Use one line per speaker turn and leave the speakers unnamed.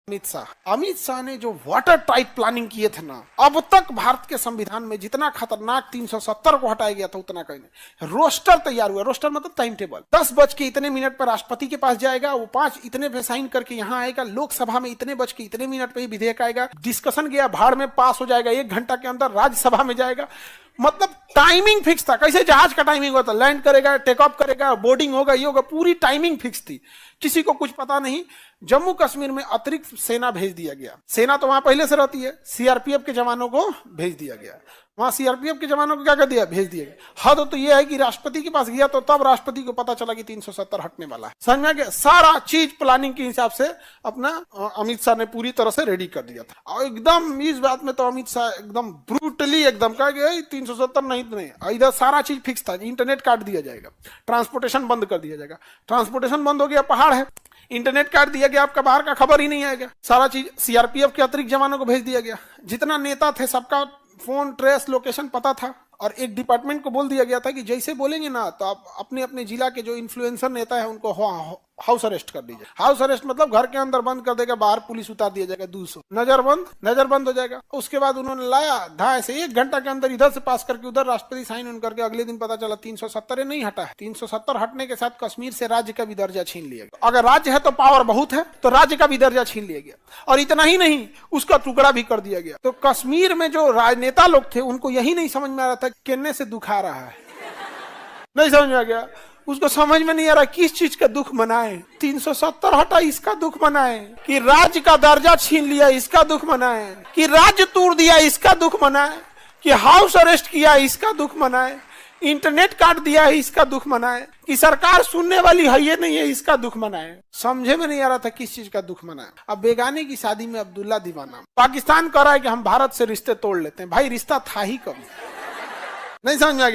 अमित शाह ने जो water tight planning किए थे ना, अब तक भारत के संविधान में जितना खतरनाक 370 को हटाया गया था उतना कहीं नहीं। रोस्टर तैयार हुआ, रोस्टर मतलब टाइम टेबल। 10 बज के इतने मिनट पर राष्ट्रपति के पास जाएगा, वो 5 इतने पे साइन करके यहाँ आएगा, लोकसभा में इतने बज के इतने मिनट पे ही विधेयक आएगा, डिस्कशन गया भाड़ में, पास हो जाएगा 1 घंटा के अंदर, राज्यसभा में जाएगा। मतलब टाइमिंग फिक्स था, कैसे जहाज का टाइमिंग होता, लैंड करेगा, टेक ऑफ करेगा, बोर्डिंग होगा, ये होगा, पूरी टाइमिंग फिक्स थी, किसी को कुछ पता नहीं। जम्मू कश्मीर में अतिरिक्त सेना भेज दिया गया, सेना तो वहां पहले से रहती है, सीआरपीएफ के जवानों को भेज दिया गया, वहां सीआरपीएफ के जवानों को क्या कर दिया, भेज दिया गया। हद तो यह है कि राष्ट्रपति के पास गया तो तब राष्ट्रपति को पता चला कि 370 हटने वाला है। समझ में आ गया, सारा चीज प्लानिंग के हिसाब से अपना अमित शाह ने पूरी तरह से रेडी कर दिया था। और एकदम इस बात में तो अमित शाह एकदम ब्रूटली एकदम कहा गया 370 नहीं, इधर सारा चीज फिक्स था, इंटरनेट काट दिया जाएगा, ट्रांसपोर्टेशन बंद कर दिया जाएगा, ट्रांसपोर्टेशन बंद हो गया, पहाड़ है, इंटरनेट काट दिया गया, आपका बाहर का खबर ही नहीं आएगा, सारा चीज सीआरपीएफ के अतिरिक्त जवानों को भेज दिया गया, जितना नेता थे सबका फोन ट्रेस लोकेशन पता था। और एक डिपार्टमेंट को बोल दिया गया था कि जैसे बोलेंगे ना तो आप अपने अपने जिला के जो इन्फ्लुएंसर नेता है उनको हाउस अरेस्ट कर दीजिए। हाउस अरेस्ट मतलब घर के अंदर बंद कर देगा, बाहर पुलिस उतार दिया जाएगा 200, नजरबंद हो जाएगा। उसके बाद उन्होंने लाया धाए से 1 घंटा के अंदर इधर से पास करके उधर राष्ट्रपति साइन उन करके, अगले दिन पता चला 370 नहीं हटा है। 370 हटने के साथ कश्मीर से राज्य का भी दर्जा छीन लिया गया। अगर राज्य है तो पावर बहुत है, तो राज्य का भी दर्जा छीन लिया गया, और इतना ही नहीं उसका टुकड़ा भी कर दिया गया। तो कश्मीर में जो राजनेता लोग थे उनको यही नहीं समझ में आ रहा था केन्ने से दुखा रहा है, नहीं समझ में आ गया, उसको समझ में नहीं आ रहा किस चीज का दुख मनाए। 370 हटा इसका दुख मनाए, कि राज्य का दर्जा छीन लिया इसका दुख मनाए, कि राज्य तोड़ दिया इसका दुख मनाए, कि हाउस अरेस्ट किया इसका दुख मनाए, इंटरनेट काट दिया है इसका दुख मनाए, कि सरकार सुनने वाली है ये नहीं है इसका दुख मनाए। समझे में नहीं आ रहा था किस चीज का दुख मनाए। अब बेगाने की शादी में अब्दुल्ला दीवाना, पाकिस्तान कह रहा है कि हम भारत से रिश्ते तोड़ लेते हैं। भाई रिश्ता था ही कभी, नहीं समझ में आ गया।